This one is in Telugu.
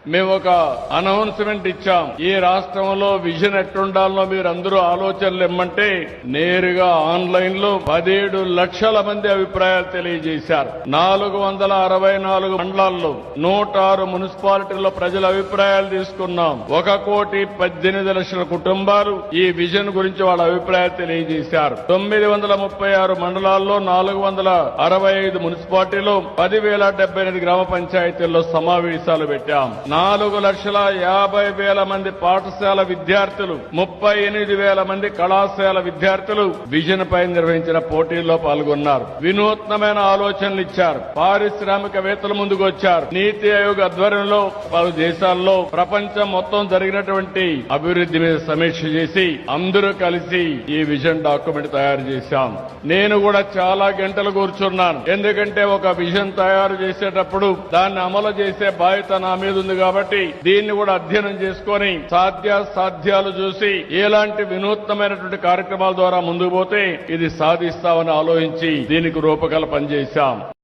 మేము ఒక అనౌన్స్మెంట్ ఇచ్చాం. ఈ రాష్ట్రంలో విజన్ ఎట్టుండాలో మీరందరూ ఆలోచనలు ఇమ్మంటే నేరుగా ఆన్లైన్ లో 17 లక్షల మంది అభిప్రాయాలు తెలియజేశారు. 464 మండలాల్లో 106 మున్సిపాలిటీల్లో ప్రజల అభిప్రాయాలు తీసుకున్నాం. 1,18,00,000 కుటుంబాలు ఈ విజన్ గురించి వాళ్ళ అభిప్రాయాలు తెలియజేశారు. 936 మండలాల్లో 465 మున్సిపాలిటీలో 10,078 గ్రామ పంచాయతీల్లో సమావేశాలు పెట్టాం. 4,50,000 మంది పాఠశాల విద్యార్థులు, 38,000 మంది కళాశాల విద్యార్థులు విజన్ పై నిర్వహించిన పోటీల్లో పాల్గొన్నారు. వినూత్నమైన ఆలోచనలు ఇచ్చారు. పారిశ్రామికవేత్తలు ముందుకు వచ్చారు. నీతి ఆయోగ్ ఆధ్వర్యంలో పలు దేశాల్లో ప్రపంచం మొత్తం జరిగినటువంటి అభివృద్ధి మీద సమీక్ష చేసి అందరూ కలిసి ఈ విజన్ డాక్యుమెంట్ తయారు చేశాం. నేను కూడా చాలా గంటలు కూర్చున్నాను. ఎందుకంటే ఒక విజన్ తయారు చేసేటప్పుడు దాన్ని అమలు చేసే బాధ్యత నా మీద ఉంది కాబట్టి దీన్ని కూడా అధ్యయనం చేసుకొని సాధ్యాలు చూసి ఎలాంటి వినూత్నమైనటువంటి కార్యక్రమాల ద్వారా ముందుకు పోతే ఇది సాధిస్తామని ఆలోచించి దీనికి రూపకల్పన చేశాం.